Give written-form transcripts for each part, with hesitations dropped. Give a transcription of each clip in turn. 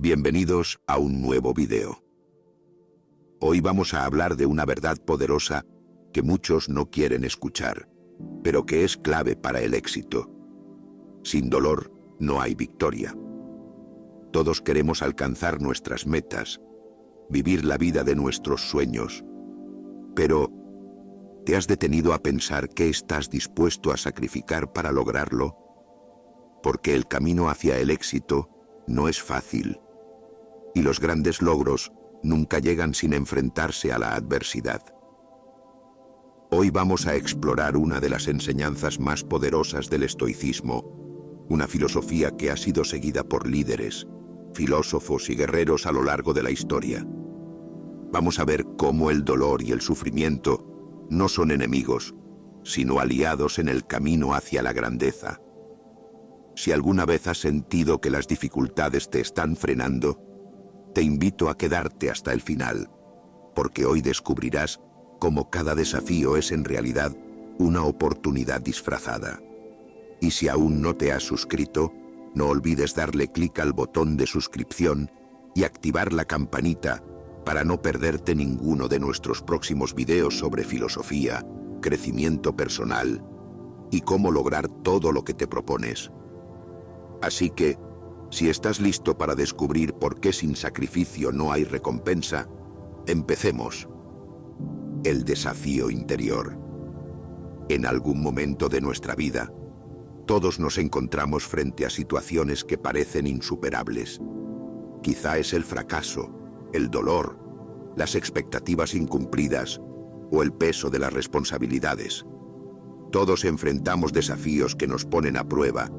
Bienvenidos a un nuevo video. Hoy vamos a hablar de una verdad poderosa que muchos no quieren escuchar, pero que es clave para el éxito. Sin dolor no hay victoria. Todos queremos alcanzar nuestras metas, vivir la vida de nuestros sueños. Pero, ¿te has detenido a pensar qué estás dispuesto a sacrificar para lograrlo? Porque el camino hacia el éxito no es fácil, y los grandes logros nunca llegan sin enfrentarse a la adversidad. Hoy vamos a explorar una de las enseñanzas más poderosas del estoicismo, una filosofía que ha sido seguida por líderes, filósofos y guerreros a lo largo de la historia. Vamos a ver cómo el dolor y el sufrimiento no son enemigos, sino aliados en el camino hacia la grandeza. Si alguna vez has sentido que las dificultades te están frenando, te invito a quedarte hasta el final, porque hoy descubrirás cómo cada desafío es en realidad una oportunidad disfrazada. Y si aún no te has suscrito, no olvides darle clic al botón de suscripción y activar la campanita para no perderte ninguno de nuestros próximos videos sobre filosofía, crecimiento personal y cómo lograr todo lo que te propones. Así que, si estás listo para descubrir por qué sin sacrificio no hay recompensa, empecemos. El desafío interior. En algún momento de nuestra vida, todos nos encontramos frente a situaciones que parecen insuperables. Quizá es el fracaso, el dolor, las expectativas incumplidas o el peso de las responsabilidades. Todos enfrentamos desafíos que nos ponen a prueba,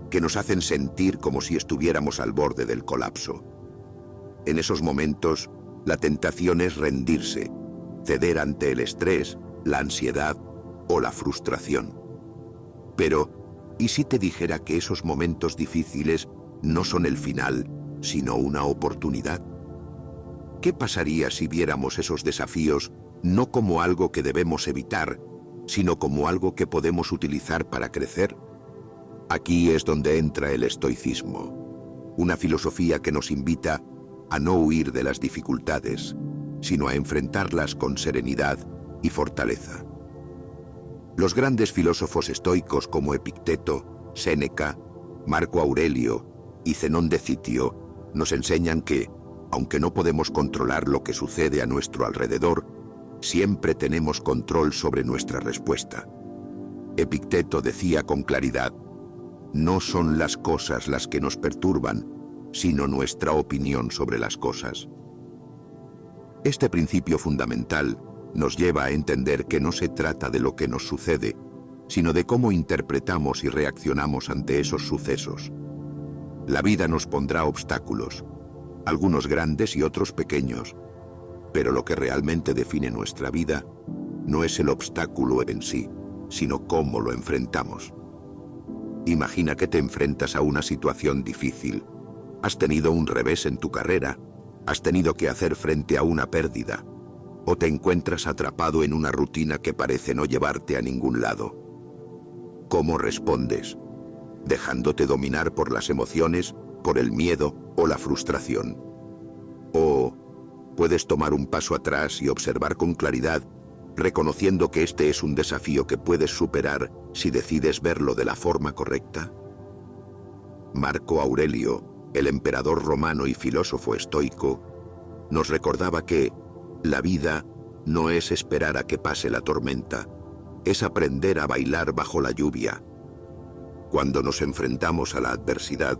que nos hacen sentir como si estuviéramos al borde del colapso. En esos momentos, la tentación es rendirse, ceder ante el estrés, la ansiedad o la frustración. Pero, ¿y si te dijera que esos momentos difíciles no son el final, sino una oportunidad? ¿Qué pasaría si viéramos esos desafíos no como algo que debemos evitar, sino como algo que podemos utilizar para crecer? Aquí es donde entra el estoicismo, una filosofía que nos invita a no huir de las dificultades, sino a enfrentarlas con serenidad y fortaleza. Los grandes filósofos estoicos como Epicteto, Séneca, Marco Aurelio y Zenón de Citio nos enseñan que, aunque no podemos controlar lo que sucede a nuestro alrededor, siempre tenemos control sobre nuestra respuesta. Epicteto decía con claridad: no son las cosas las que nos perturban, sino nuestra opinión sobre las cosas. Este principio fundamental nos lleva a entender que no se trata de lo que nos sucede, sino de cómo interpretamos y reaccionamos ante esos sucesos. La vida nos pondrá obstáculos, algunos grandes y otros pequeños, pero lo que realmente define nuestra vida no es el obstáculo en sí, sino cómo lo enfrentamos. Imagina que te enfrentas a una situación difícil. Has tenido un revés en tu carrera, has tenido que hacer frente a una pérdida, o te encuentras atrapado en una rutina que parece no llevarte a ningún lado. ¿Cómo respondes? ¿Dejándote dominar por las emociones, por el miedo o la frustración? ¿O puedes tomar un paso atrás y observar con claridad, reconociendo que este es un desafío que puedes superar si decides verlo de la forma correcta? Marco Aurelio, el emperador romano y filósofo estoico, nos recordaba que la vida no es esperar a que pase la tormenta, es aprender a bailar bajo la lluvia. Cuando nos enfrentamos a la adversidad,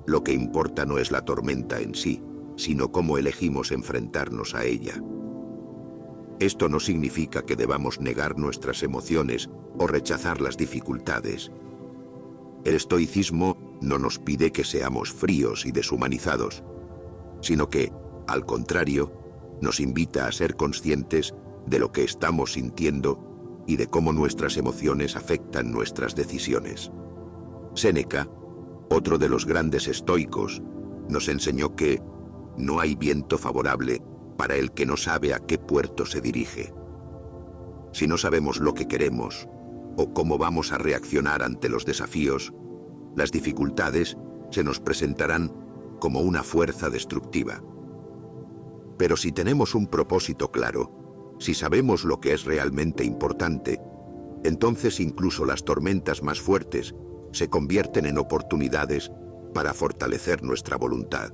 lo que importa no es la tormenta en sí, sino cómo elegimos enfrentarnos a ella. Esto no significa que debamos negar nuestras emociones o rechazar las dificultades. El estoicismo no nos pide que seamos fríos y deshumanizados, sino que, al contrario, nos invita a ser conscientes de lo que estamos sintiendo y de cómo nuestras emociones afectan nuestras decisiones. Séneca, otro de los grandes estoicos, nos enseñó que no hay viento favorable para el que no sabe a qué puerto se dirige. Si no sabemos lo que queremos o cómo vamos a reaccionar ante los desafíos, las dificultades se nos presentarán como una fuerza destructiva. Pero si tenemos un propósito claro, si sabemos lo que es realmente importante, entonces incluso las tormentas más fuertes se convierten en oportunidades para fortalecer nuestra voluntad.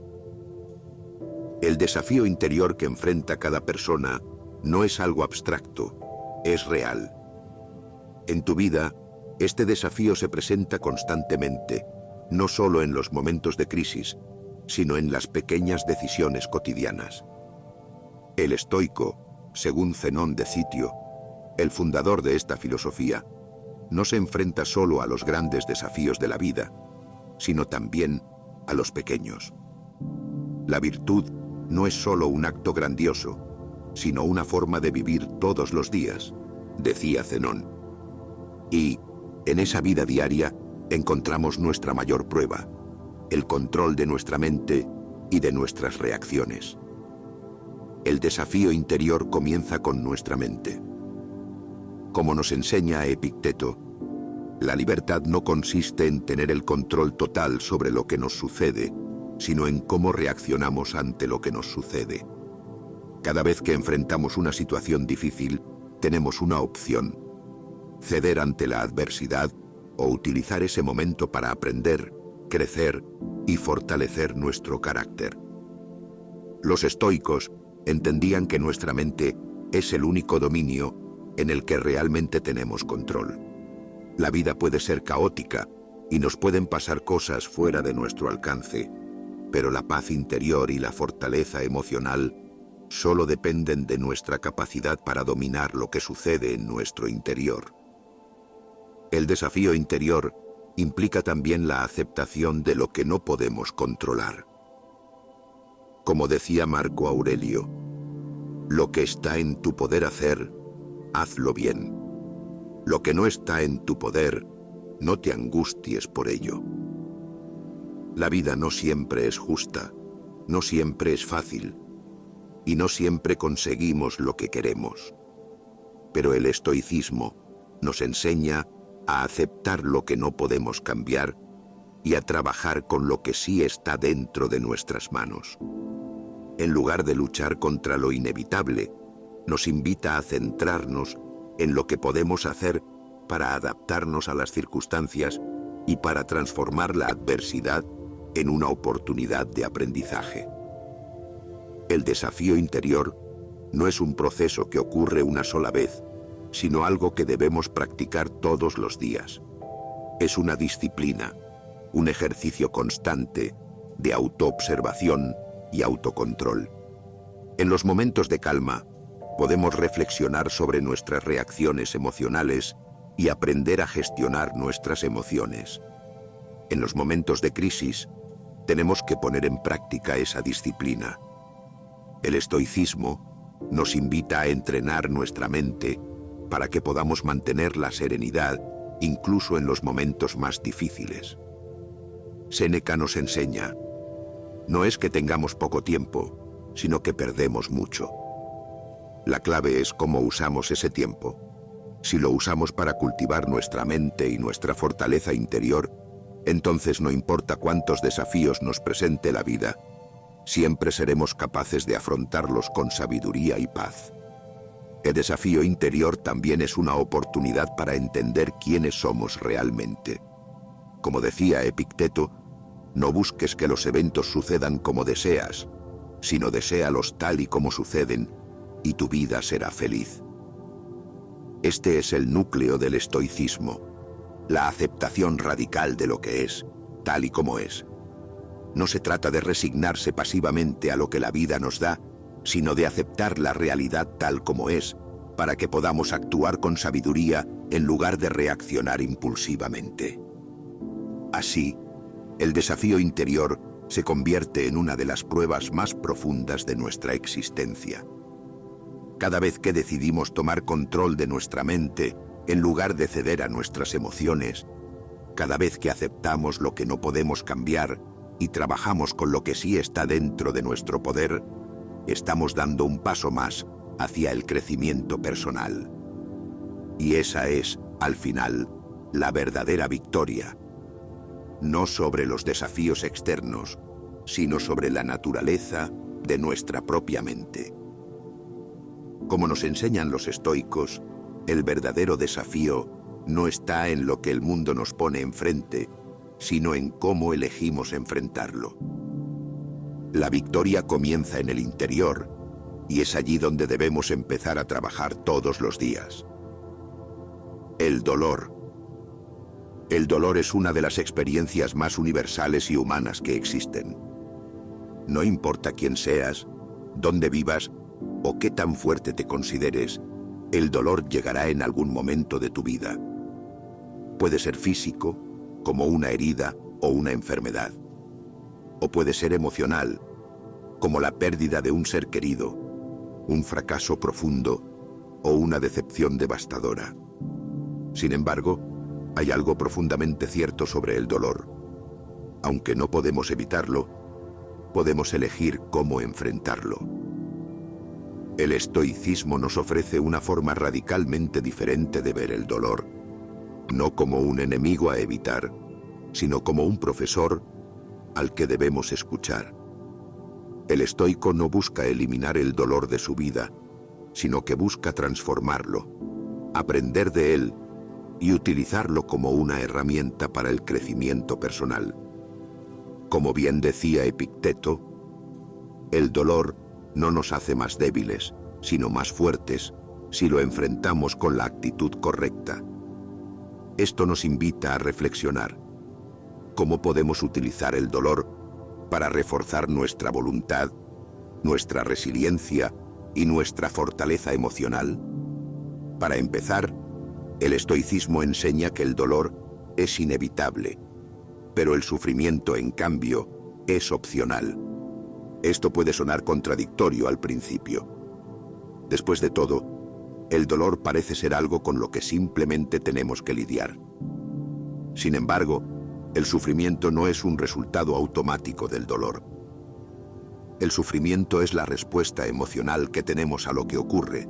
El desafío interior que enfrenta cada persona no es algo abstracto, es real. En tu vida, este desafío se presenta constantemente, no solo en los momentos de crisis, sino en las pequeñas decisiones cotidianas. El estoico, según Zenón de Citio, el fundador de esta filosofía, no se enfrenta solo a los grandes desafíos de la vida, sino también a los pequeños. La virtud no es solo un acto grandioso, sino una forma de vivir todos los días, decía Zenón. Y, en esa vida diaria, encontramos nuestra mayor prueba, el control de nuestra mente y de nuestras reacciones. El desafío interior comienza con nuestra mente. Como nos enseña Epicteto, la libertad no consiste en tener el control total sobre lo que nos sucede, sino en cómo reaccionamos ante lo que nos sucede. Cada vez que enfrentamos una situación difícil, tenemos una opción: ceder ante la adversidad o utilizar ese momento para aprender, crecer y fortalecer nuestro carácter. Los estoicos entendían que nuestra mente es el único dominio en el que realmente tenemos control. La vida puede ser caótica y nos pueden pasar cosas fuera de nuestro alcance, pero la paz interior y la fortaleza emocional solo dependen de nuestra capacidad para dominar lo que sucede en nuestro interior. El desafío interior implica también la aceptación de lo que no podemos controlar. Como decía Marco Aurelio, lo que está en tu poder hacer, hazlo bien. Lo que no está en tu poder, no te angusties por ello. La vida no siempre es justa, no siempre es fácil, y no siempre conseguimos lo que queremos. Pero el estoicismo nos enseña a aceptar lo que no podemos cambiar y a trabajar con lo que sí está dentro de nuestras manos. En lugar de luchar contra lo inevitable, nos invita a centrarnos en lo que podemos hacer para adaptarnos a las circunstancias y para transformar la adversidad en una oportunidad de aprendizaje. El desafío interior no es un proceso que ocurre una sola vez, sino algo que debemos practicar todos los días. Es una disciplina, un ejercicio constante de autoobservación y autocontrol. En los momentos de calma, podemos reflexionar sobre nuestras reacciones emocionales y aprender a gestionar nuestras emociones. En los momentos de crisis, tenemos que poner en práctica esa disciplina. El estoicismo nos invita a entrenar nuestra mente para que podamos mantener la serenidad incluso en los momentos más difíciles. Séneca nos enseña: no es que tengamos poco tiempo, sino que perdemos mucho. La clave es cómo usamos ese tiempo. Si lo usamos para cultivar nuestra mente y nuestra fortaleza interior, entonces no importa cuántos desafíos nos presente la vida, siempre seremos capaces de afrontarlos con sabiduría y paz. El desafío interior también es una oportunidad para entender quiénes somos realmente. Como decía Epicteto, no busques que los eventos sucedan como deseas, sino deséalos tal y como suceden, y tu vida será feliz. Este es el núcleo del estoicismo, la aceptación radical de lo que es, tal y como es. No se trata de resignarse pasivamente a lo que la vida nos da, sino de aceptar la realidad tal como es, para que podamos actuar con sabiduría en lugar de reaccionar impulsivamente. Así, el desafío interior se convierte en una de las pruebas más profundas de nuestra existencia. Cada vez que decidimos tomar control de nuestra mente, en lugar de ceder a nuestras emociones, cada vez que aceptamos lo que no podemos cambiar y trabajamos con lo que sí está dentro de nuestro poder, estamos dando un paso más hacia el crecimiento personal. Y esa es, al final, la verdadera victoria. No sobre los desafíos externos, sino sobre la naturaleza de nuestra propia mente. Como nos enseñan los estoicos, el verdadero desafío no está en lo que el mundo nos pone enfrente, sino en cómo elegimos enfrentarlo. La victoria comienza en el interior, y es allí donde debemos empezar a trabajar todos los días. El dolor. El dolor es una de las experiencias más universales y humanas que existen. No importa quién seas, dónde vivas o qué tan fuerte te consideres, el dolor llegará en algún momento de tu vida. Puede ser físico, como una herida o una enfermedad. O puede ser emocional, como la pérdida de un ser querido, un fracaso profundo o una decepción devastadora. Sin embargo, hay algo profundamente cierto sobre el dolor. Aunque no podemos evitarlo, podemos elegir cómo enfrentarlo. El estoicismo nos ofrece una forma radicalmente diferente de ver el dolor, no como un enemigo a evitar, sino como un profesor al que debemos escuchar. El estoico no busca eliminar el dolor de su vida, sino que busca transformarlo, aprender de él y utilizarlo como una herramienta para el crecimiento personal. Como bien decía Epicteto, el dolor no nos hace más débiles, sino más fuertes, si lo enfrentamos con la actitud correcta. Esto nos invita a reflexionar. ¿Cómo podemos utilizar el dolor para reforzar nuestra voluntad, nuestra resiliencia y nuestra fortaleza emocional? Para empezar, el estoicismo enseña que el dolor es inevitable, pero el sufrimiento, en cambio, es opcional. Esto puede sonar contradictorio al principio. Después de todo, el dolor parece ser algo con lo que simplemente tenemos que lidiar. Sin embargo, el sufrimiento no es un resultado automático del dolor. El sufrimiento es la respuesta emocional que tenemos a lo que ocurre,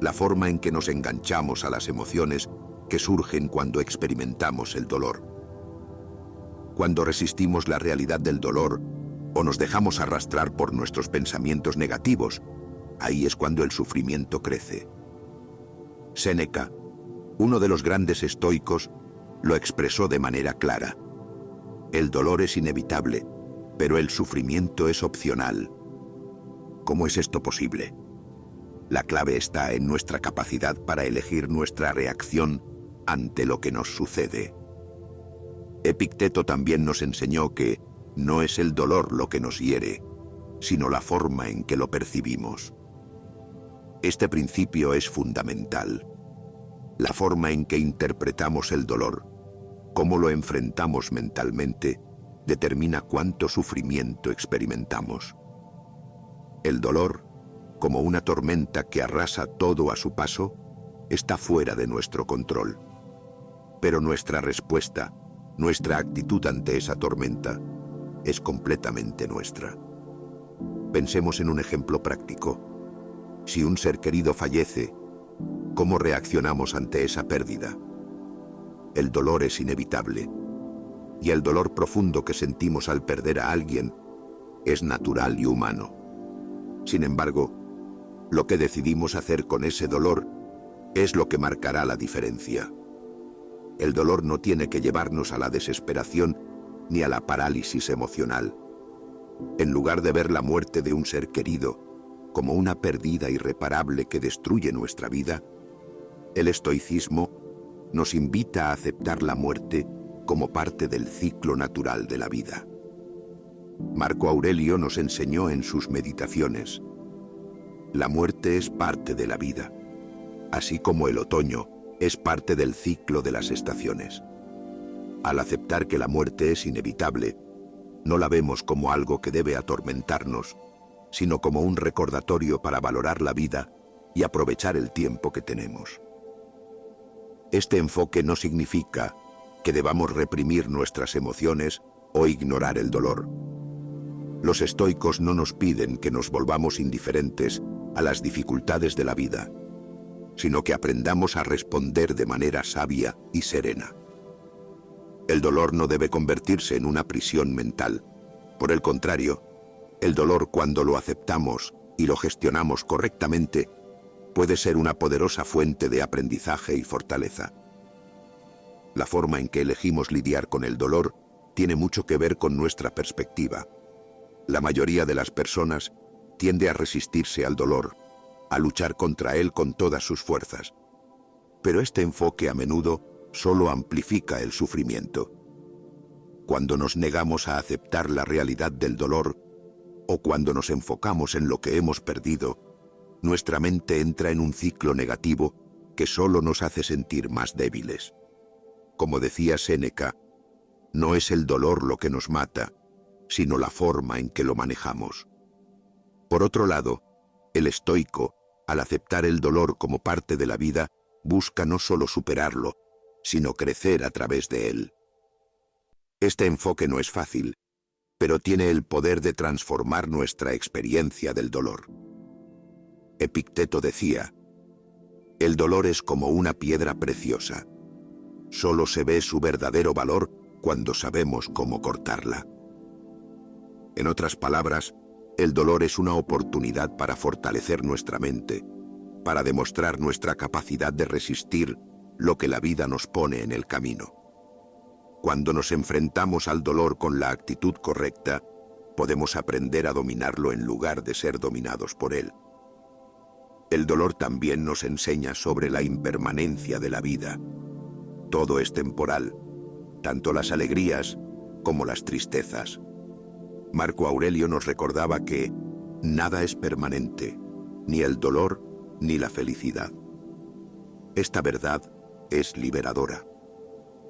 la forma en que nos enganchamos a las emociones que surgen cuando experimentamos el dolor. Cuando resistimos la realidad del dolor o nos dejamos arrastrar por nuestros pensamientos negativos, ahí es cuando el sufrimiento crece. Séneca, uno de los grandes estoicos, lo expresó de manera clara. El dolor es inevitable, pero el sufrimiento es opcional. ¿Cómo es esto posible? La clave está en nuestra capacidad para elegir nuestra reacción ante lo que nos sucede. Epicteto también nos enseñó que no es el dolor lo que nos hiere, sino la forma en que lo percibimos. Este principio es fundamental. La forma en que interpretamos el dolor, cómo lo enfrentamos mentalmente, determina cuánto sufrimiento experimentamos. El dolor, como una tormenta que arrasa todo a su paso, está fuera de nuestro control. Pero nuestra respuesta, nuestra actitud ante esa tormenta, es completamente nuestra. Pensemos en un ejemplo práctico. Si un ser querido fallece, ¿cómo reaccionamos ante esa pérdida? El dolor es inevitable, y el dolor profundo que sentimos al perder a alguien es natural y humano. Sin embargo, lo que decidimos hacer con ese dolor es lo que marcará la diferencia. El dolor no tiene que llevarnos a la desesperación ni a la parálisis emocional. En lugar de ver la muerte de un ser querido como una pérdida irreparable que destruye nuestra vida, el estoicismo nos invita a aceptar la muerte como parte del ciclo natural de la vida. Marco Aurelio nos enseñó en sus meditaciones: la muerte es parte de la vida, así como el otoño es parte del ciclo de las estaciones. Al aceptar que la muerte es inevitable, no la vemos como algo que debe atormentarnos, sino como un recordatorio para valorar la vida y aprovechar el tiempo que tenemos. Este enfoque no significa que debamos reprimir nuestras emociones o ignorar el dolor. Los estoicos no nos piden que nos volvamos indiferentes a las dificultades de la vida, sino que aprendamos a responder de manera sabia y serena. El dolor no debe convertirse en una prisión mental, Por el contrario, el dolor, cuando lo aceptamos y lo gestionamos correctamente, puede ser una poderosa fuente de aprendizaje y fortaleza. La forma en que elegimos lidiar con el dolor tiene mucho que ver con nuestra perspectiva. La mayoría de las personas tiende a resistirse al dolor, a luchar contra él con todas sus fuerzas. Pero este enfoque a menudo solo amplifica el sufrimiento. Cuando nos negamos a aceptar la realidad del dolor, o cuando nos enfocamos en lo que hemos perdido, nuestra mente entra en un ciclo negativo que solo nos hace sentir más débiles. Como decía Séneca, no es el dolor lo que nos mata, sino la forma en que lo manejamos. Por otro lado, el estoico, al aceptar el dolor como parte de la vida, busca no solo superarlo, sino crecer a través de él. Este enfoque no es fácil, pero tiene el poder de transformar nuestra experiencia del dolor. Epicteto decía, el dolor es como una piedra preciosa. Solo se ve su verdadero valor cuando sabemos cómo cortarla. En otras palabras, el dolor es una oportunidad para fortalecer nuestra mente, para demostrar nuestra capacidad de resistir lo que la vida nos pone en el camino. Cuando nos enfrentamos al dolor con la actitud correcta, podemos aprender a dominarlo en lugar de ser dominados por él. El dolor también nos enseña sobre la impermanencia de la vida. Todo es temporal, tanto las alegrías como las tristezas. Marco Aurelio nos recordaba que nada es permanente, ni el dolor ni la felicidad. Esta verdad es liberadora.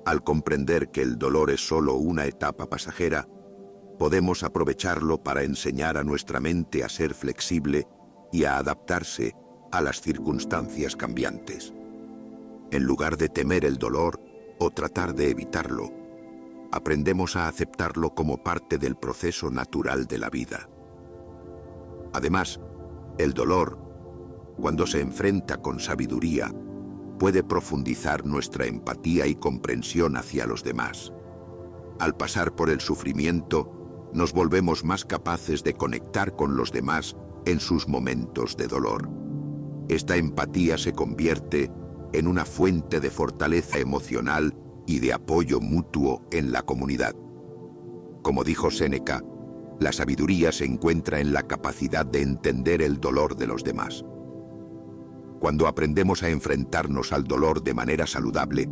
Al comprender que el dolor es solo una etapa pasajera, podemos aprovecharlo para enseñar a nuestra mente a ser flexible y a adaptarse a las circunstancias cambiantes. En lugar de temer el dolor o tratar de evitarlo, aprendemos a aceptarlo como parte del proceso natural de la vida. Además, el dolor, cuando se enfrenta con sabiduría, puede profundizar nuestra empatía y comprensión hacia los demás. Al pasar por el sufrimiento, nos volvemos más capaces de conectar con los demás en sus momentos de dolor. Esta empatía se convierte en una fuente de fortaleza emocional y de apoyo mutuo en la comunidad. Como dijo Séneca, la sabiduría se encuentra en la capacidad de entender el dolor de los demás. Cuando aprendemos a enfrentarnos al dolor de manera saludable,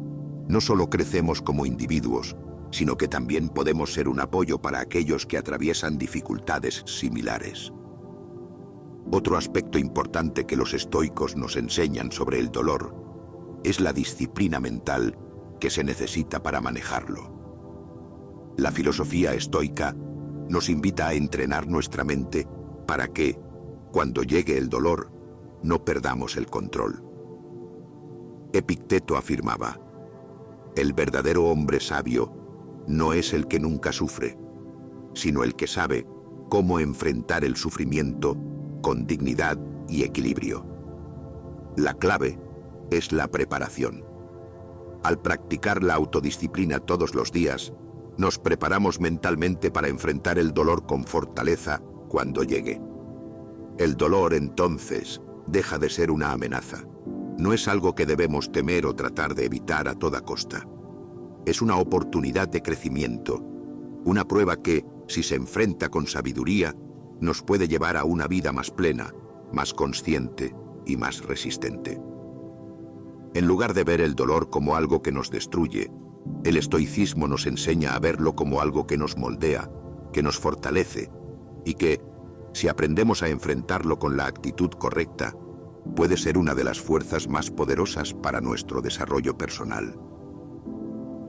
no solo crecemos como individuos, sino que también podemos ser un apoyo para aquellos que atraviesan dificultades similares. Otro aspecto importante que los estoicos nos enseñan sobre el dolor es la disciplina mental que se necesita para manejarlo. La filosofía estoica nos invita a entrenar nuestra mente para que, cuando llegue el dolor, no perdamos el control. Epicteto afirmaba, el verdadero hombre sabio no es el que nunca sufre, sino el que sabe cómo enfrentar el sufrimiento con dignidad y equilibrio. La clave es la preparación. Al practicar la autodisciplina todos los días, nos preparamos mentalmente para enfrentar el dolor con fortaleza cuando llegue. El dolor, entonces, deja de ser una amenaza. No es algo que debemos temer o tratar de evitar a toda costa. Es una oportunidad de crecimiento, una prueba que, si se enfrenta con sabiduría, nos puede llevar a una vida más plena, más consciente y más resistente. En lugar de ver el dolor como algo que nos destruye, el estoicismo nos enseña a verlo como algo que nos moldea, que nos fortalece y que, si aprendemos a enfrentarlo con la actitud correcta, puede ser una de las fuerzas más poderosas para nuestro desarrollo personal.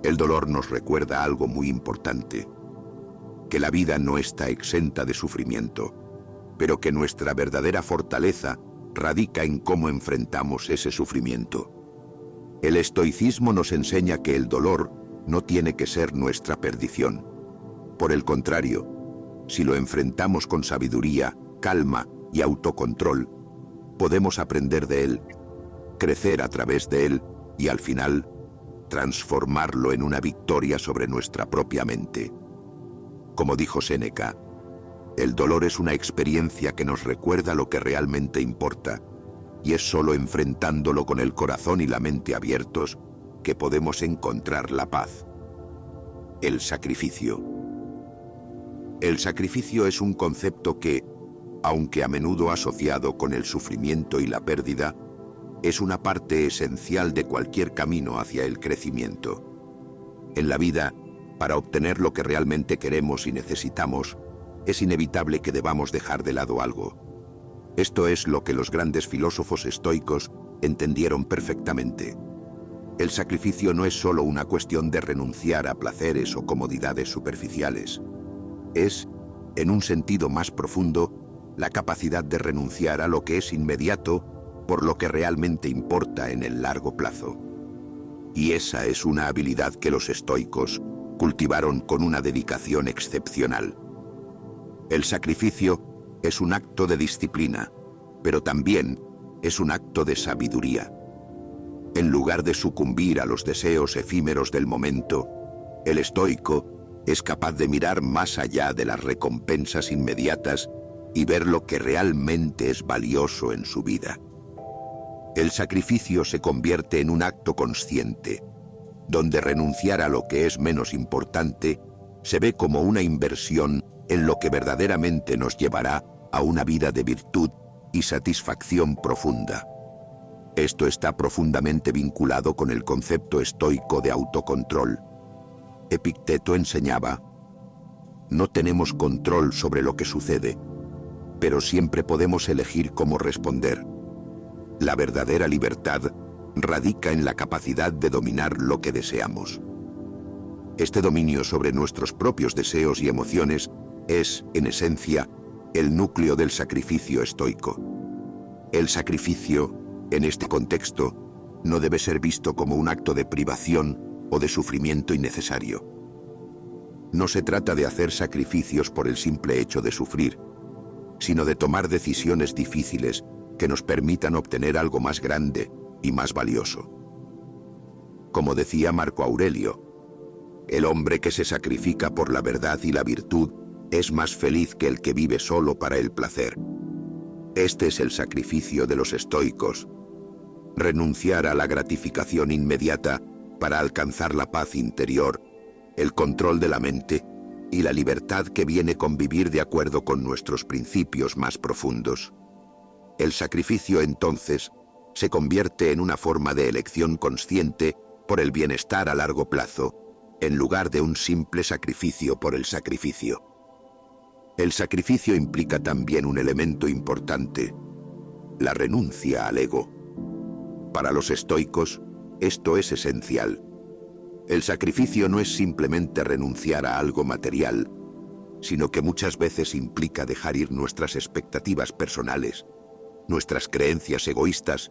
El dolor nos recuerda algo muy importante, que la vida no está exenta de sufrimiento, pero que nuestra verdadera fortaleza radica en cómo enfrentamos ese sufrimiento. El estoicismo nos enseña que el dolor no tiene que ser nuestra perdición. Por el contrario, si lo enfrentamos con sabiduría, calma y autocontrol, podemos aprender de él, crecer a través de él y, al final, transformarlo en una victoria sobre nuestra propia mente. Como dijo Séneca, el dolor es una experiencia que nos recuerda lo que realmente importa, y es solo enfrentándolo con el corazón y la mente abiertos que podemos encontrar la paz. El sacrificio. El sacrificio es un concepto que, aunque a menudo asociado con el sufrimiento y la pérdida, es una parte esencial de cualquier camino hacia el crecimiento. En la vida, para obtener lo que realmente queremos y necesitamos, es inevitable que debamos dejar de lado algo. Esto es lo que los grandes filósofos estoicos entendieron perfectamente. El sacrificio no es solo una cuestión de renunciar a placeres o comodidades superficiales. Es, en un sentido más profundo, la capacidad de renunciar a lo que es inmediato por lo que realmente importa en el largo plazo. Y esa es una habilidad que los estoicos cultivaron con una dedicación excepcional. El sacrificio es un acto de disciplina, pero también es un acto de sabiduría. En lugar de sucumbir a los deseos efímeros del momento, el estoico es capaz de mirar más allá de las recompensas inmediatas y ver lo que realmente es valioso en su vida. El sacrificio se convierte en un acto consciente, donde renunciar a lo que es menos importante se ve como una inversión en lo que verdaderamente nos llevará a una vida de virtud y satisfacción profunda. Esto está profundamente vinculado con el concepto estoico de autocontrol. Epicteto enseñaba: no tenemos control sobre lo que sucede, pero siempre podemos elegir cómo responder. La verdadera libertad radica en la capacidad de dominar lo que deseamos. Este dominio sobre nuestros propios deseos y emociones es, en esencia, el núcleo del sacrificio estoico. El sacrificio, en este contexto, no debe ser visto como un acto de privación o de sufrimiento innecesario. No se trata de hacer sacrificios por el simple hecho de sufrir, sino de tomar decisiones difíciles que nos permitan obtener algo más grande y más valioso. Como decía Marco Aurelio, el hombre que se sacrifica por la verdad y la virtud es más feliz que el que vive solo para el placer. Este es el sacrificio de los estoicos: renunciar a la gratificación inmediata para alcanzar la paz interior, el control de la mente y la libertad que viene con vivir de acuerdo con nuestros principios más profundos. El sacrificio, entonces, se convierte en una forma de elección consciente por el bienestar a largo plazo, en lugar de un simple sacrificio por el sacrificio. El sacrificio implica también un elemento importante: la renuncia al ego. Para los estoicos, esto es esencial. El sacrificio no es simplemente renunciar a algo material, sino que muchas veces implica dejar ir nuestras expectativas personales, nuestras creencias egoístas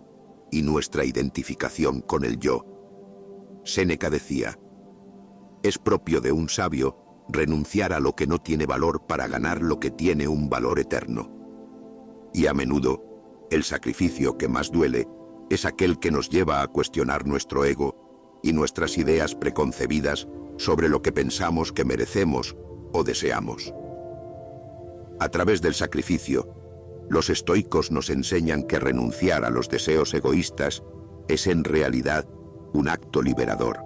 y nuestra identificación con el yo. Séneca decía: es propio de un sabio renunciar a lo que no tiene valor para ganar lo que tiene un valor eterno. Y a menudo, el sacrificio que más duele es aquel que nos lleva a cuestionar nuestro ego y nuestras ideas preconcebidas sobre lo que pensamos que merecemos o deseamos. A través del sacrificio, los estoicos nos enseñan que renunciar a los deseos egoístas es en realidad un acto liberador.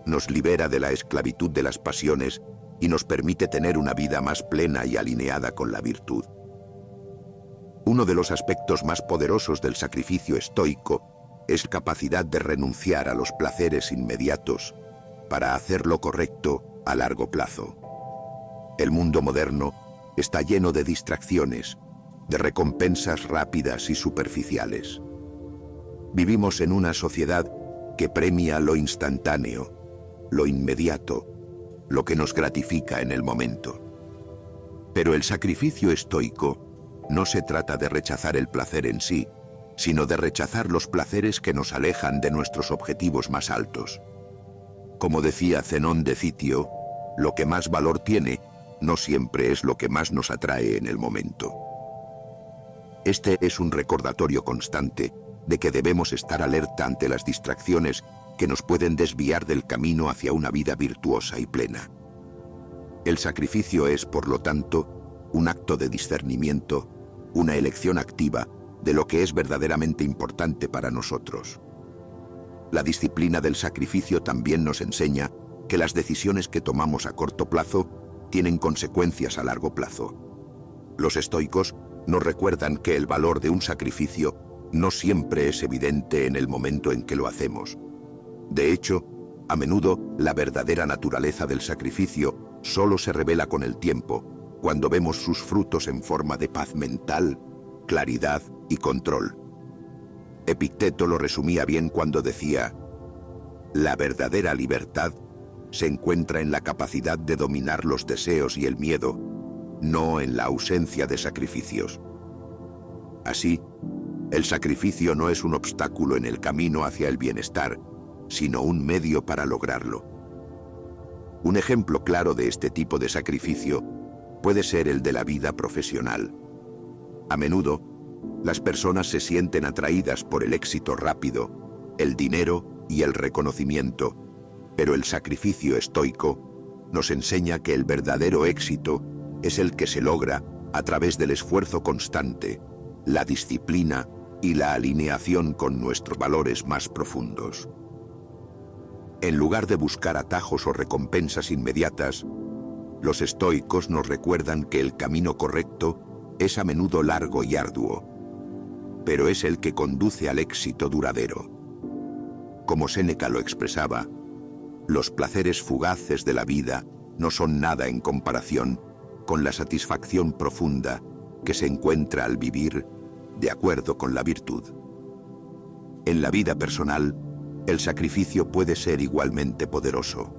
Nos libera de la esclavitud de las pasiones y nos permite tener una vida más plena y alineada con la virtud. Uno de los aspectos más poderosos del sacrificio estoico es la capacidad de renunciar a los placeres inmediatos para hacer lo correcto a largo plazo. El mundo moderno está lleno de distracciones, de recompensas rápidas y superficiales. Vivimos en una sociedad que premia lo instantáneo, lo inmediato, lo que nos gratifica en el momento. Pero el sacrificio estoico no se trata de rechazar el placer en sí, sino de rechazar los placeres que nos alejan de nuestros objetivos más altos. Como decía Zenón de Citio, lo que más valor tiene no siempre es lo que más nos atrae en el momento. Este es un recordatorio constante de que debemos estar alerta ante las distracciones que nos pueden desviar del camino hacia una vida virtuosa y plena. El sacrificio es, por lo tanto, un acto de discernimiento, una elección activa de lo que es verdaderamente importante para nosotros. La disciplina del sacrificio también nos enseña que las decisiones que tomamos a corto plazo tienen consecuencias a largo plazo. Los estoicos nos recuerdan que el valor de un sacrificio no siempre es evidente en el momento en que lo hacemos. De hecho, a menudo la verdadera naturaleza del sacrificio solo se revela con el tiempo, cuando vemos sus frutos en forma de paz mental, claridad y control. Epicteto lo resumía bien cuando decía: la verdadera libertad se encuentra en la capacidad de dominar los deseos y el miedo, no en la ausencia de sacrificios. Así, el sacrificio no es un obstáculo en el camino hacia el bienestar, sino un medio para lograrlo. Un ejemplo claro de este tipo de sacrificio puede ser el de la vida profesional. A menudo, las personas se sienten atraídas por el éxito rápido, el dinero y el reconocimiento, pero el sacrificio estoico nos enseña que el verdadero éxito es el que se logra a través del esfuerzo constante, la disciplina y la alineación con nuestros valores más profundos. En lugar de buscar atajos o recompensas inmediatas, los estoicos nos recuerdan que el camino correcto es a menudo largo y arduo, pero es el que conduce al éxito duradero. Como Séneca lo expresaba, los placeres fugaces de la vida no son nada en comparación con la satisfacción profunda que se encuentra al vivir de acuerdo con la virtud. En la vida personal, el sacrificio puede ser igualmente poderoso.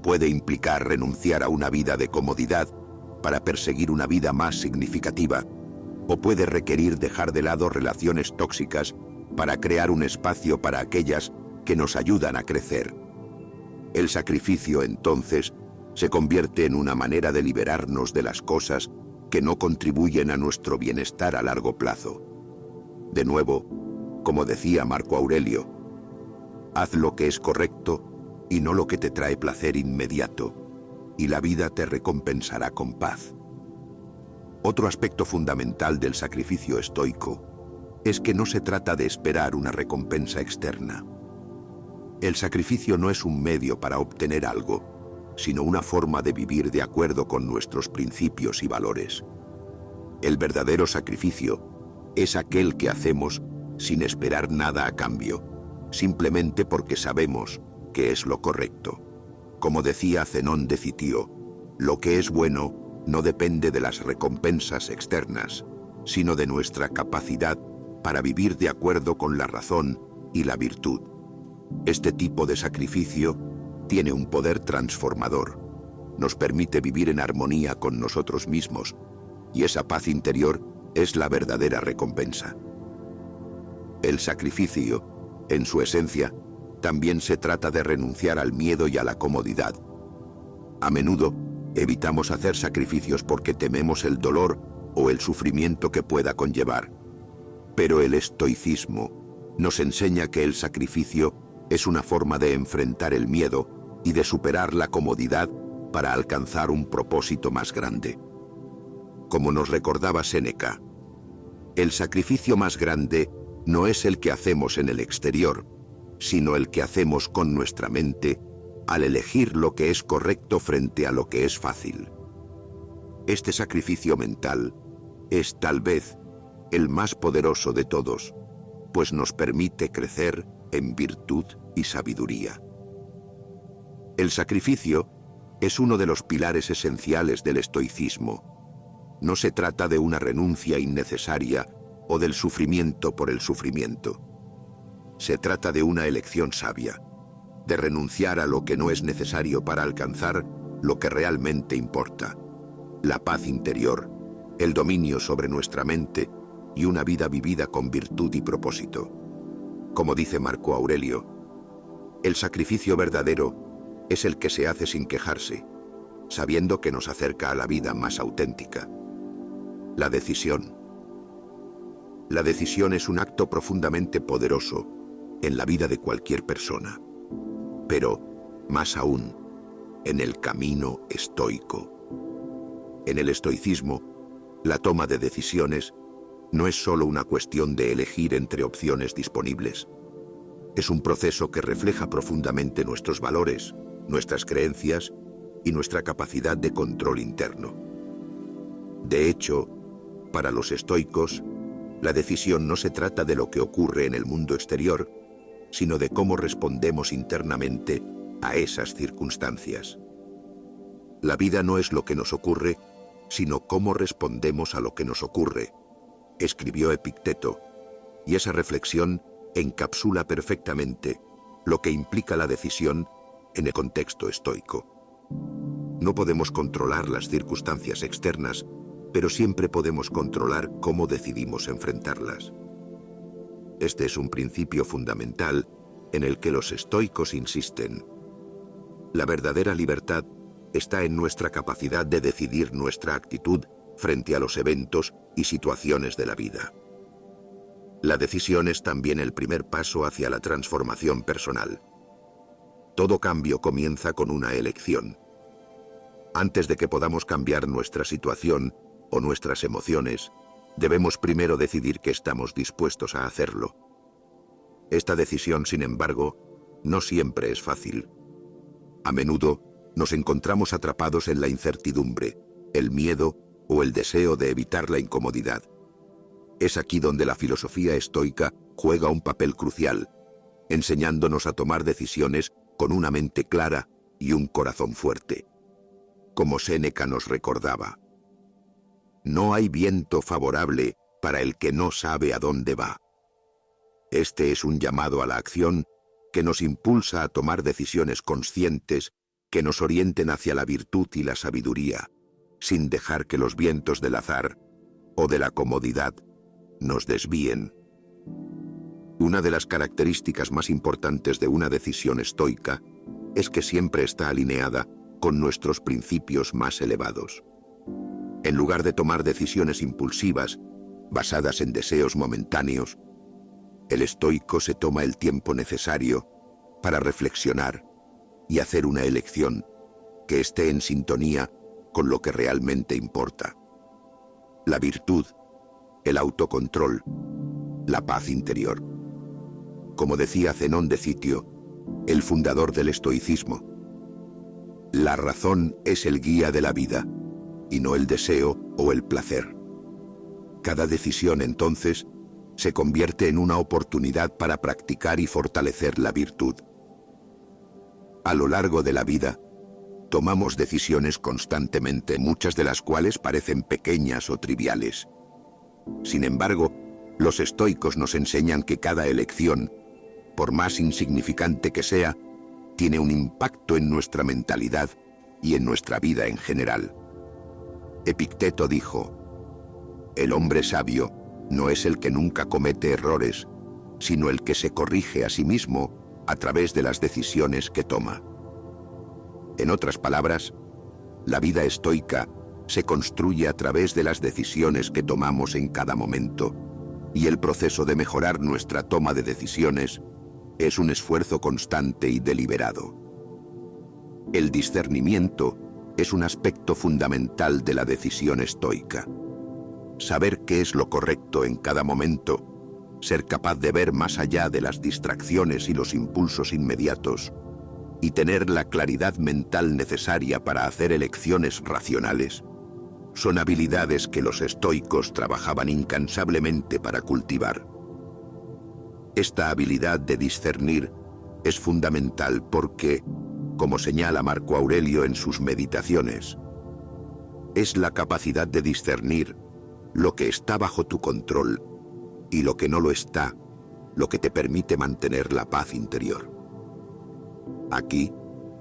Puede implicar renunciar a una vida de comodidad para perseguir una vida más significativa, o puede requerir dejar de lado relaciones tóxicas para crear un espacio para aquellas que nos ayudan a crecer. El sacrificio, entonces, se convierte en una manera de liberarnos de las cosas que no contribuyen a nuestro bienestar a largo plazo. De nuevo, como decía Marco Aurelio, haz lo que es correcto y no lo que te trae placer inmediato, y la vida te recompensará con paz. Otro aspecto fundamental del sacrificio estoico es que no se trata de esperar una recompensa externa. El sacrificio no es un medio para obtener algo, sino una forma de vivir de acuerdo con nuestros principios y valores. El verdadero sacrificio es aquel que hacemos sin esperar nada a cambio, simplemente porque sabemos que es lo correcto. Como decía Zenón de Citio, lo que es bueno no depende de las recompensas externas, sino de nuestra capacidad para vivir de acuerdo con la razón y la virtud. Este tipo de sacrificio tiene un poder transformador. Nos permite vivir en armonía con nosotros mismos, y esa paz interior es la verdadera recompensa. El sacrificio, en su esencia, también se trata de renunciar al miedo y a la comodidad. A menudo, evitamos hacer sacrificios porque tememos el dolor o el sufrimiento que pueda conllevar. Pero el estoicismo nos enseña que el sacrificio es una forma de enfrentar el miedo y de superar la comodidad para alcanzar un propósito más grande. Como nos recordaba Séneca, el sacrificio más grande no es el que hacemos en el exterior, sino el que hacemos con nuestra mente al elegir lo que es correcto frente a lo que es fácil. Este sacrificio mental es tal vez el más poderoso de todos, pues nos permite crecer en virtud y sabiduría. El sacrificio es uno de los pilares esenciales del estoicismo. No se trata de una renuncia innecesaria o del sufrimiento por el sufrimiento. Se trata de una elección sabia, de renunciar a lo que no es necesario para alcanzar lo que realmente importa: la paz interior, el dominio sobre nuestra mente y una vida vivida con virtud y propósito. Como dice Marco Aurelio, el sacrificio verdadero es el que se hace sin quejarse, sabiendo que nos acerca a la vida más auténtica. La decisión. La decisión es un acto profundamente poderoso en la vida de cualquier persona. Pero, más aún, en el camino estoico. En el estoicismo, la toma de decisiones no es solo una cuestión de elegir entre opciones disponibles. Es un proceso que refleja profundamente nuestros valores, nuestras creencias y nuestra capacidad de control interno. De hecho, para los estoicos, la decisión no se trata de lo que ocurre en el mundo exterior, sino de cómo respondemos internamente a esas circunstancias. La vida no es lo que nos ocurre, sino cómo respondemos a lo que nos ocurre, escribió Epicteto, y esa reflexión encapsula perfectamente lo que implica la decisión en el contexto estoico. No podemos controlar las circunstancias externas, pero siempre podemos controlar cómo decidimos enfrentarlas. Este es un principio fundamental en el que los estoicos insisten. La verdadera libertad está en nuestra capacidad de decidir nuestra actitud frente a los eventos y situaciones de la vida. La decisión es también el primer paso hacia la transformación personal. Todo cambio comienza con una elección. Antes de que podamos cambiar nuestra situación o nuestras emociones, debemos primero decidir que estamos dispuestos a hacerlo. Esta decisión, sin embargo, no siempre es fácil. A menudo nos encontramos atrapados en la incertidumbre, el miedo o el deseo de evitar la incomodidad. Es aquí donde la filosofía estoica juega un papel crucial, enseñándonos a tomar decisiones con una mente clara y un corazón fuerte. Como Séneca nos recordaba, no hay viento favorable para el que no sabe a dónde va. Este es un llamado a la acción que nos impulsa a tomar decisiones conscientes que nos orienten hacia la virtud y la sabiduría, sin dejar que los vientos del azar o de la comodidad nos desvíen. Una de las características más importantes de una decisión estoica es que siempre está alineada con nuestros principios más elevados. En lugar de tomar decisiones impulsivas, basadas en deseos momentáneos, el estoico se toma el tiempo necesario para reflexionar y hacer una elección que esté en sintonía con lo que realmente importa. La virtud, el autocontrol, la paz interior. Como decía Zenón de Citio, el fundador del estoicismo, la razón es el guía de la vida, y no el deseo o el placer. Cada decisión, entonces, se convierte en una oportunidad para practicar y fortalecer la virtud. A lo largo de la vida, tomamos decisiones constantemente, muchas de las cuales parecen pequeñas o triviales. Sin embargo, los estoicos nos enseñan que cada elección, por más insignificante que sea, tiene un impacto en nuestra mentalidad y en nuestra vida en general. Epicteto dijo: el hombre sabio no es el que nunca comete errores, sino el que se corrige a sí mismo a través de las decisiones que toma. En otras palabras, la vida estoica se construye a través de las decisiones que tomamos en cada momento, y el proceso de mejorar nuestra toma de decisiones es un esfuerzo constante y deliberado. El discernimiento es un aspecto fundamental de la decisión estoica. Saber qué es lo correcto en cada momento, ser capaz de ver más allá de las distracciones y los impulsos inmediatos, y tener la claridad mental necesaria para hacer elecciones racionales, son habilidades que los estoicos trabajaban incansablemente para cultivar. Esta habilidad de discernir es fundamental porque, como señala Marco Aurelio en sus Meditaciones, es la capacidad de discernir lo que está bajo tu control y lo que no lo está, lo que te permite mantener la paz interior. Aquí,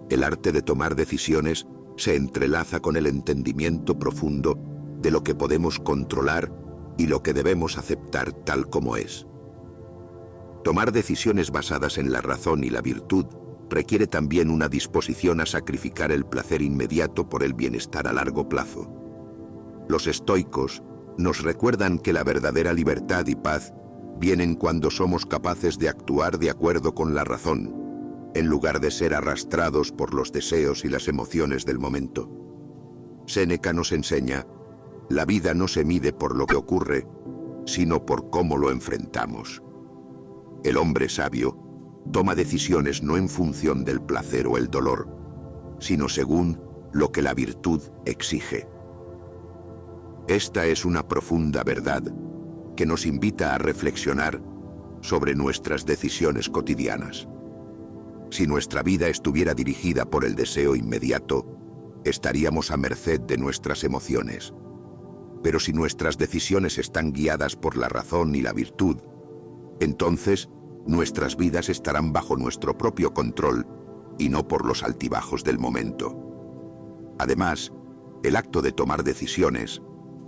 el arte de tomar decisiones se entrelaza con el entendimiento profundo de lo que podemos controlar y lo que debemos aceptar tal como es. Tomar decisiones basadas en la razón y la virtud requiere también una disposición a sacrificar el placer inmediato por el bienestar a largo plazo. Los estoicos nos recuerdan que la verdadera libertad y paz vienen cuando somos capaces de actuar de acuerdo con la razón, en lugar de ser arrastrados por los deseos y las emociones del momento. Séneca nos enseña, la vida no se mide por lo que ocurre, sino por cómo lo enfrentamos. El hombre sabio toma decisiones no en función del placer o el dolor, sino según lo que la virtud exige. Esta es una profunda verdad que nos invita a reflexionar sobre nuestras decisiones cotidianas. Si nuestra vida estuviera dirigida por el deseo inmediato, estaríamos a merced de nuestras emociones. Pero si nuestras decisiones están guiadas por la razón y la virtud, entonces nuestras vidas estarán bajo nuestro propio control y no por los altibajos del momento. Además, el acto de tomar decisiones,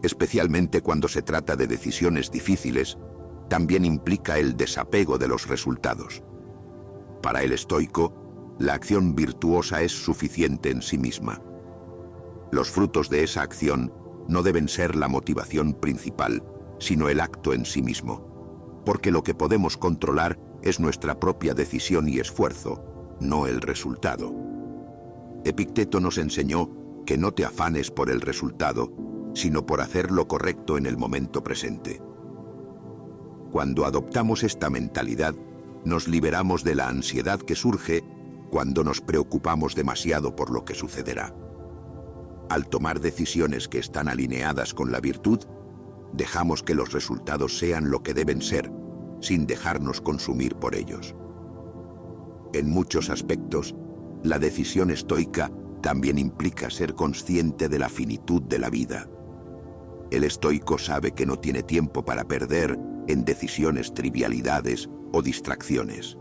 especialmente cuando se trata de decisiones difíciles, también implica el desapego de los resultados. Para el estoico, la acción virtuosa es suficiente en sí misma. Los frutos de esa acción no deben ser la motivación principal, sino el acto en sí mismo, porque lo que podemos controlar es nuestra propia decisión y esfuerzo, no el resultado. Epicteto nos enseñó que no te afanes por el resultado, sino por hacer lo correcto en el momento presente. Cuando adoptamos esta mentalidad, nos liberamos de la ansiedad que surge cuando nos preocupamos demasiado por lo que sucederá. Al tomar decisiones que están alineadas con la virtud, dejamos que los resultados sean lo que deben ser, sin dejarnos consumir por ellos. En muchos aspectos, la decisión estoica también implica ser consciente de la finitud de la vida. El estoico sabe que no tiene tiempo para perder en decisiones, trivialidades o distracciones.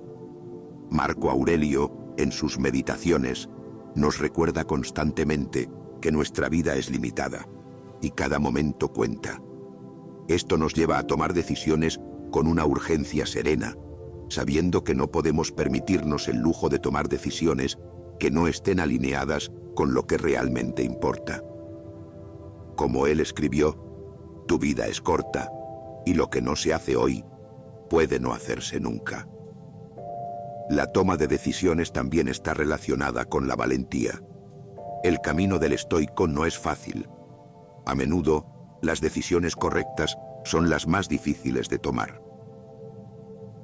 Marco Aurelio, en sus Meditaciones, nos recuerda constantemente que nuestra vida es limitada y cada momento cuenta. Esto nos lleva a tomar decisiones con una urgencia serena, sabiendo que no podemos permitirnos el lujo de tomar decisiones que no estén alineadas con lo que realmente importa. Como él escribió, tu vida es corta y lo que no se hace hoy puede no hacerse nunca. La toma de decisiones también está relacionada con la valentía. El camino del estoico no es fácil. A menudo, las decisiones correctas son las más difíciles de tomar.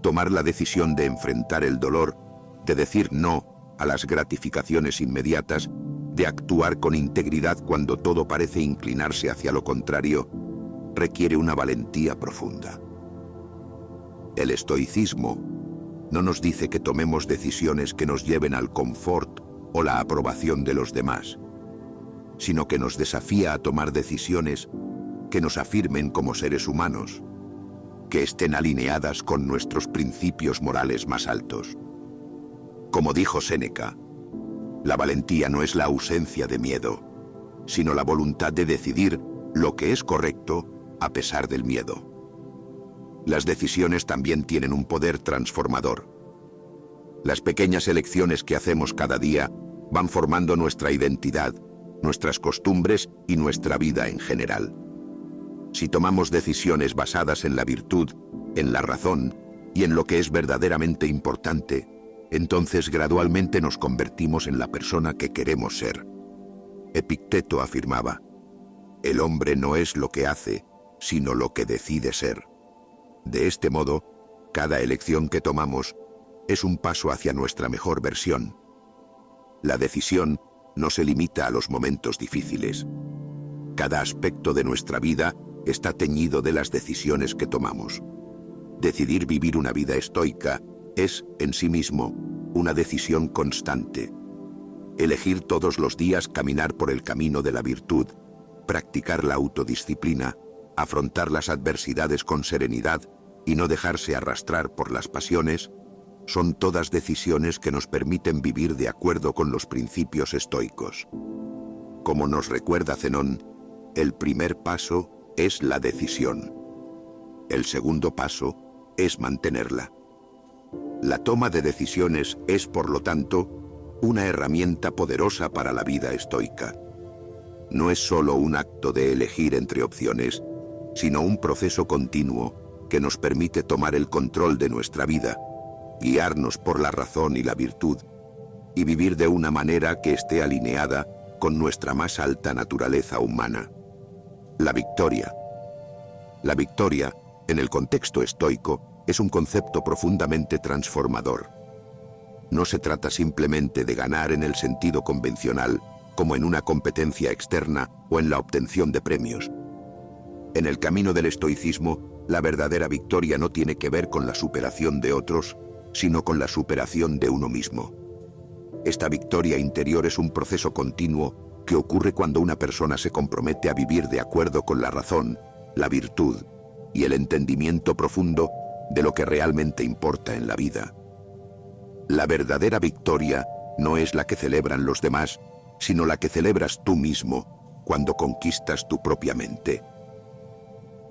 Tomar la decisión de enfrentar el dolor, de decir no a las gratificaciones inmediatas, de actuar con integridad cuando todo parece inclinarse hacia lo contrario, requiere una valentía profunda. El estoicismo no nos dice que tomemos decisiones que nos lleven al confort o la aprobación de los demás, sino que nos desafía a tomar decisiones que nos afirmen como seres humanos, que estén alineadas con nuestros principios morales más altos. Como dijo Séneca, la valentía no es la ausencia de miedo, sino la voluntad de decidir lo que es correcto a pesar del miedo. Las decisiones también tienen un poder transformador. Las pequeñas elecciones que hacemos cada día van formando nuestra identidad, nuestras costumbres y nuestra vida en general. Si tomamos decisiones basadas en la virtud, en la razón y en lo que es verdaderamente importante, entonces gradualmente nos convertimos en la persona que queremos ser. Epicteto afirmaba, el hombre no es lo que hace, sino lo que decide ser. De este modo, cada elección que tomamos es un paso hacia nuestra mejor versión. La decisión no se limita a los momentos difíciles. Cada aspecto de nuestra vida está teñido de las decisiones que tomamos. Decidir vivir una vida estoica es, en sí mismo, una decisión constante. Elegir todos los días caminar por el camino de la virtud, practicar la autodisciplina, afrontar las adversidades con serenidad y no dejarse arrastrar por las pasiones, son todas decisiones que nos permiten vivir de acuerdo con los principios estoicos. Como nos recuerda Zenón, el primer paso es la decisión. El segundo paso es mantenerla. La toma de decisiones es, por lo tanto, una herramienta poderosa para la vida estoica. No es solo un acto de elegir entre opciones, sino un proceso continuo que nos permite tomar el control de nuestra vida, guiarnos por la razón y la virtud y vivir de una manera que esté alineada con nuestra más alta naturaleza humana. La victoria. La victoria, en el contexto estoico, es un concepto profundamente transformador. No se trata simplemente de ganar en el sentido convencional, como en una competencia externa o en la obtención de premios. En el camino del estoicismo, la verdadera victoria no tiene que ver con la superación de otros, sino con la superación de uno mismo. Esta victoria interior es un proceso continuo que ocurre cuando una persona se compromete a vivir de acuerdo con la razón, la virtud y el entendimiento profundo de lo que realmente importa en la vida. La verdadera victoria no es la que celebran los demás, sino la que celebras tú mismo cuando conquistas tu propia mente.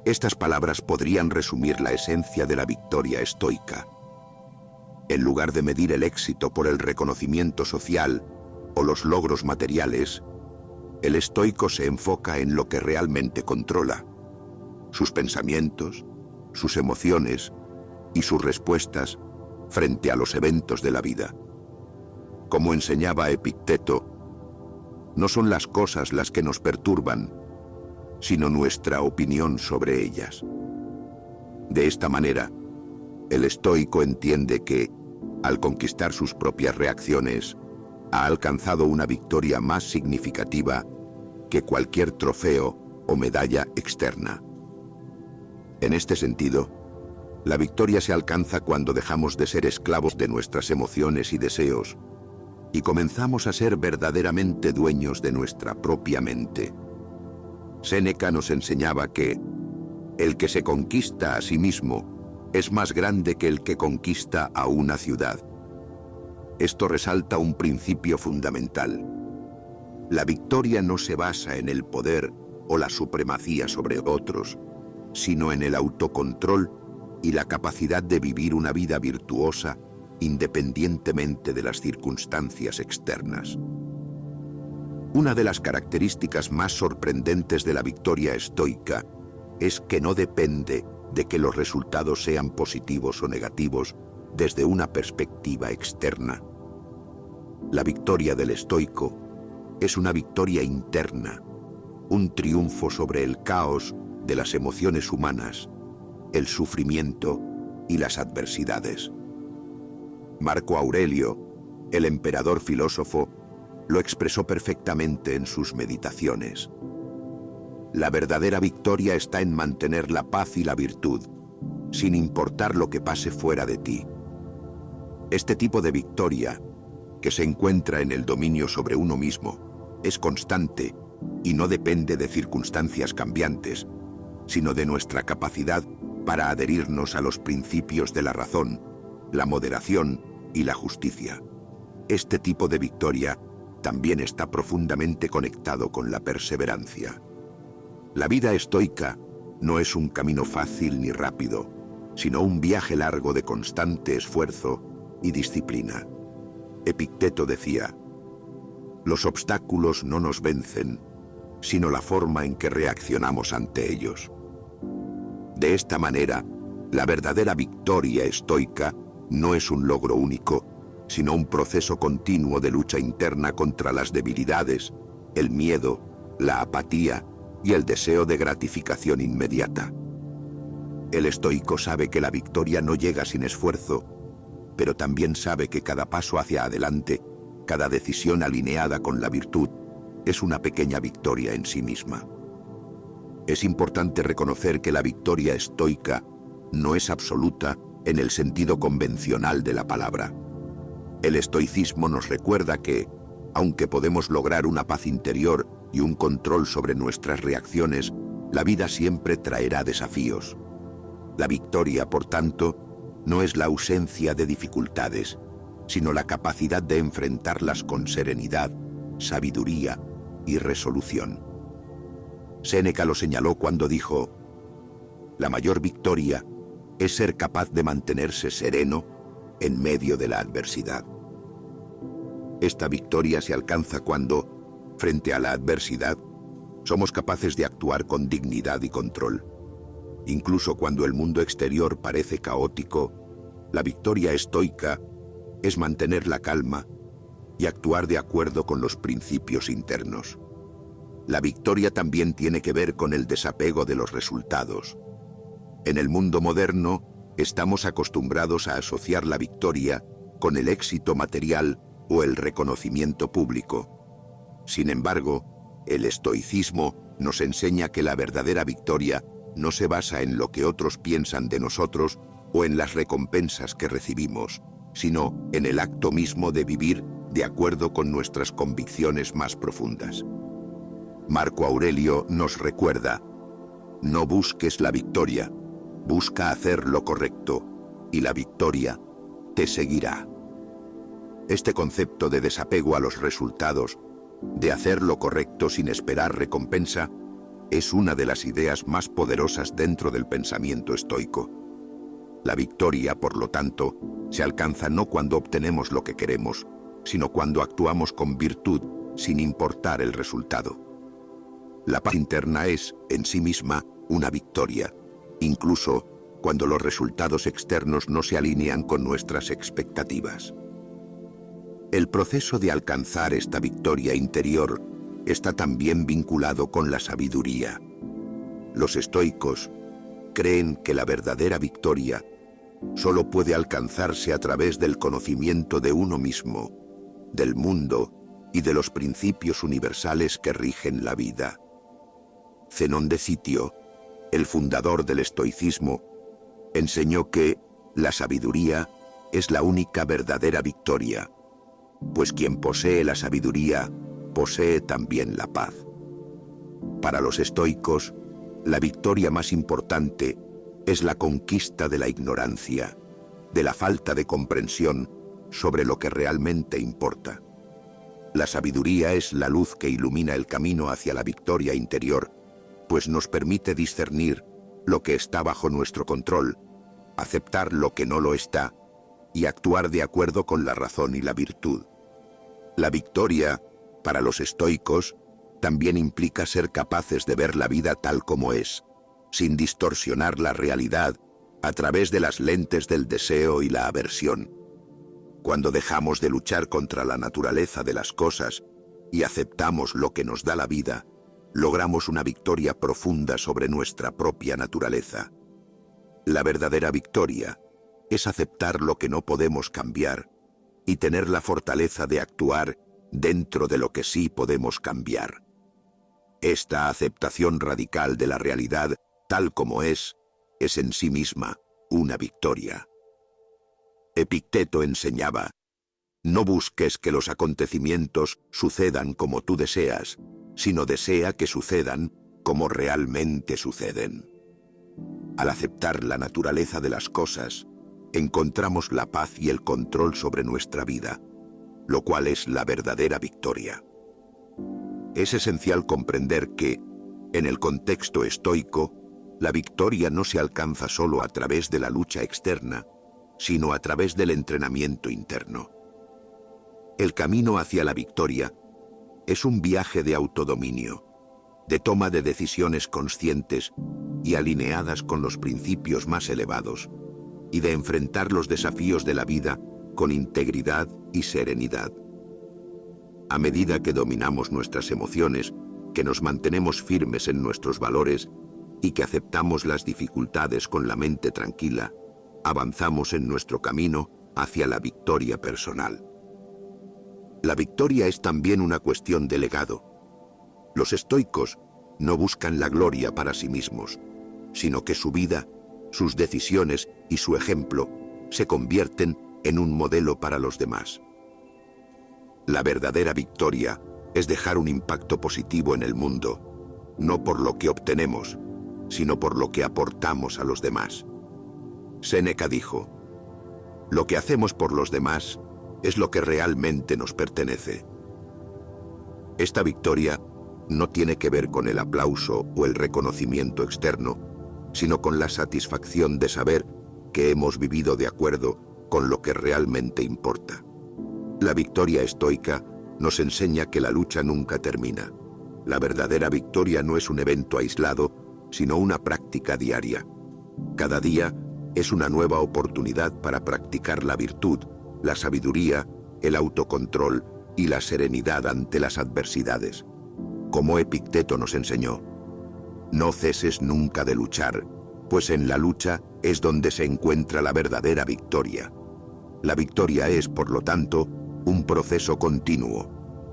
Estas palabras podrían resumir la esencia de la victoria estoica. En lugar de medir el éxito por el reconocimiento social o los logros materiales, el estoico se enfoca en lo que realmente controla: sus pensamientos, sus emociones y sus respuestas frente a los eventos de la vida. Como enseñaba Epicteto, no son las cosas las que nos perturban, sino nuestra opinión sobre ellas. De esta manera, el estoico entiende que, al conquistar sus propias reacciones, ha alcanzado una victoria más significativa que cualquier trofeo o medalla externa. En este sentido, la victoria se alcanza cuando dejamos de ser esclavos de nuestras emociones y deseos y comenzamos a ser verdaderamente dueños de nuestra propia mente. Séneca nos enseñaba que el que se conquista a sí mismo es más grande que el que conquista a una ciudad. Esto resalta un principio fundamental. La victoria no se basa en el poder o la supremacía sobre otros, sino en el autocontrol y la capacidad de vivir una vida virtuosa independientemente de las circunstancias externas. Una de las características más sorprendentes de la victoria estoica es que no depende de que los resultados sean positivos o negativos desde una perspectiva externa. La victoria del estoico es una victoria interna, un triunfo sobre el caos de las emociones humanas, el sufrimiento y las adversidades. Marco Aurelio, el emperador filósofo, lo expresó perfectamente en sus meditaciones. La verdadera victoria está en mantener la paz y la virtud, sin importar lo que pase fuera de ti. Este tipo de victoria, que se encuentra en el dominio sobre uno mismo, es constante y no depende de circunstancias cambiantes, sino de nuestra capacidad para adherirnos a los principios de la razón, la moderación y la justicia. Este tipo de victoria también está profundamente conectado con la perseverancia. La vida estoica no es un camino fácil ni rápido, sino un viaje largo de constante esfuerzo y disciplina. Epicteto decía: los obstáculos no nos vencen, sino la forma en que reaccionamos ante ellos. De esta manera, la verdadera victoria estoica no es un logro único, sino un proceso continuo de lucha interna contra las debilidades, el miedo, la apatía y el deseo de gratificación inmediata. El estoico sabe que la victoria no llega sin esfuerzo, pero también sabe que cada paso hacia adelante, cada decisión alineada con la virtud, es una pequeña victoria en sí misma. Es importante reconocer que la victoria estoica no es absoluta en el sentido convencional de la palabra. El estoicismo nos recuerda que, aunque podemos lograr una paz interior y un control sobre nuestras reacciones, la vida siempre traerá desafíos. La victoria, por tanto, no es la ausencia de dificultades, sino la capacidad de enfrentarlas con serenidad, sabiduría y resolución. Séneca lo señaló cuando dijo: la mayor victoria es ser capaz de mantenerse sereno en medio de la adversidad. Esta victoria se alcanza cuando, frente a la adversidad, somos capaces de actuar con dignidad y control. Incluso cuando el mundo exterior parece caótico, la victoria estoica es mantener la calma y actuar de acuerdo con los principios internos. La victoria también tiene que ver con el desapego de los resultados. En el mundo moderno, estamos acostumbrados a asociar la victoria con el éxito material o el reconocimiento público. Sin embargo, el estoicismo nos enseña que la verdadera victoria no se basa en lo que otros piensan de nosotros o en las recompensas que recibimos, sino en el acto mismo de vivir de acuerdo con nuestras convicciones más profundas. Marco Aurelio nos recuerda: no busques la victoria, busca hacer lo correcto, y la victoria te seguirá. Este concepto de desapego a los resultados, de hacer lo correcto sin esperar recompensa, es una de las ideas más poderosas dentro del pensamiento estoico. La victoria, por lo tanto, se alcanza no cuando obtenemos lo que queremos, sino cuando actuamos con virtud, sin importar el resultado. La paz interna es, en sí misma, una victoria, incluso cuando los resultados externos no se alinean con nuestras expectativas. El proceso de alcanzar esta victoria interior está también vinculado con la sabiduría. Los estoicos creen que la verdadera victoria solo puede alcanzarse a través del conocimiento de uno mismo, del mundo y de los principios universales que rigen la vida. Zenón de Citio, el fundador del estoicismo, enseñó que la sabiduría es la única verdadera victoria, pues quien posee la sabiduría posee también la paz. Para los estoicos, la victoria más importante es la conquista de la ignorancia, de la falta de comprensión sobre lo que realmente importa. La sabiduría es la luz que ilumina el camino hacia la victoria interior, pues nos permite discernir lo que está bajo nuestro control, aceptar lo que no lo está y actuar de acuerdo con la razón y la virtud. La victoria, para los estoicos, también implica ser capaces de ver la vida tal como es, sin distorsionar la realidad a través de las lentes del deseo y la aversión. Cuando dejamos de luchar contra la naturaleza de las cosas y aceptamos lo que nos da la vida, logramos una victoria profunda sobre nuestra propia naturaleza. La verdadera victoria es aceptar lo que no podemos cambiar y tener la fortaleza de actuar dentro de lo que sí podemos cambiar. Esta aceptación radical de la realidad tal como es en sí misma una victoria. Epicteto enseñaba: no busques que los acontecimientos sucedan como tú deseas, sino desea que sucedan como realmente suceden. Al aceptar la naturaleza de las cosas, encontramos la paz y el control sobre nuestra vida, lo cual es la verdadera victoria. Es esencial comprender que, en el contexto estoico, la victoria no se alcanza solo a través de la lucha externa, sino a través del entrenamiento interno. El camino hacia la victoria es un viaje de autodominio, de toma de decisiones conscientes y alineadas con los principios más elevados, y de enfrentar los desafíos de la vida con integridad y serenidad. A medida que dominamos nuestras emociones, que nos mantenemos firmes en nuestros valores y que aceptamos las dificultades con la mente tranquila, avanzamos en nuestro camino hacia la victoria personal. La victoria es también una cuestión de legado. Los estoicos no buscan la gloria para sí mismos, sino que su vida, sus decisiones y su ejemplo se convierten en un modelo para los demás. La verdadera victoria es dejar un impacto positivo en el mundo, no por lo que obtenemos, sino por lo que aportamos a los demás. Séneca dijo: lo que hacemos por los demás es lo que realmente nos pertenece. Esta victoria no tiene que ver con el aplauso o el reconocimiento externo, sino con la satisfacción de saber que hemos vivido de acuerdo con lo que realmente importa. La victoria estoica nos enseña que la lucha nunca termina. La verdadera victoria no es un evento aislado, sino una práctica diaria. Cada día es una nueva oportunidad para practicar la virtud, la sabiduría, el autocontrol y la serenidad ante las adversidades. Como Epicteto nos enseñó, no ceses nunca de luchar, pues en la lucha es donde se encuentra la verdadera victoria. La victoria es, por lo tanto, un proceso continuo,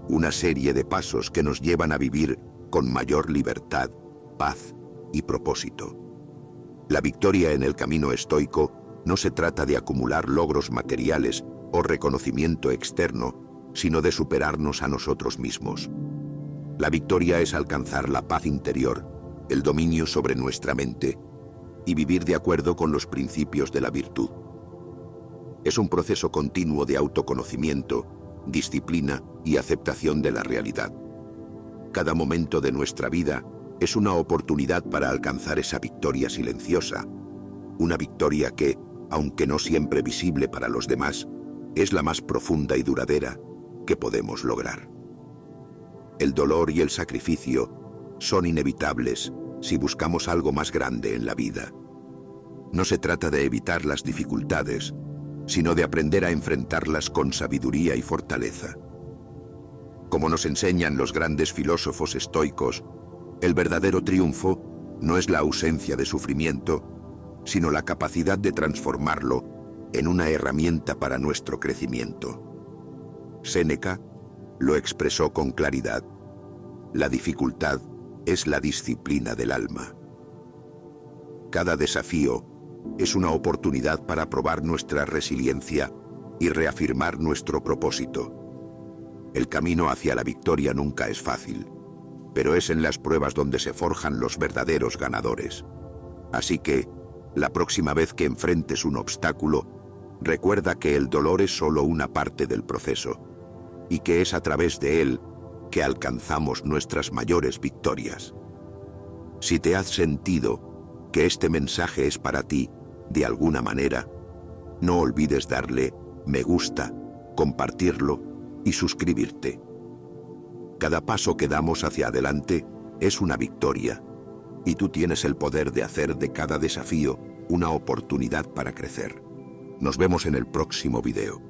una serie de pasos que nos llevan a vivir con mayor libertad, paz y propósito. La victoria en el camino estoico no se trata de acumular logros materiales o reconocimiento externo, sino de superarnos a nosotros mismos. La victoria es alcanzar la paz interior, el dominio sobre nuestra mente y vivir de acuerdo con los principios de la virtud. Es un proceso continuo de autoconocimiento, disciplina y aceptación de la realidad. Cada momento de nuestra vida es una oportunidad para alcanzar esa victoria silenciosa, una victoria que, aunque no siempre visible para los demás, es la más profunda y duradera que podemos lograr. El dolor y el sacrificio son inevitables si buscamos algo más grande en la vida. No se trata de evitar las dificultades, sino de aprender a enfrentarlas con sabiduría y fortaleza. Como nos enseñan los grandes filósofos estoicos, el verdadero triunfo no es la ausencia de sufrimiento, sino la capacidad de transformarlo en una herramienta para nuestro crecimiento. Séneca lo expresó con claridad: la dificultad es la disciplina del alma. Cada desafío es una oportunidad para probar nuestra resiliencia y reafirmar nuestro propósito. El camino hacia la victoria nunca es fácil, pero es en las pruebas donde se forjan los verdaderos ganadores. Así que, la próxima vez que enfrentes un obstáculo, recuerda que el dolor es solo una parte del proceso, y que es a través de él que alcanzamos nuestras mayores victorias. Si te has sentido que este mensaje es para ti, de alguna manera, no olvides darle me gusta, compartirlo y suscribirte. Cada paso que damos hacia adelante es una victoria, y tú tienes el poder de hacer de cada desafío una oportunidad para crecer. Nos vemos en el próximo video.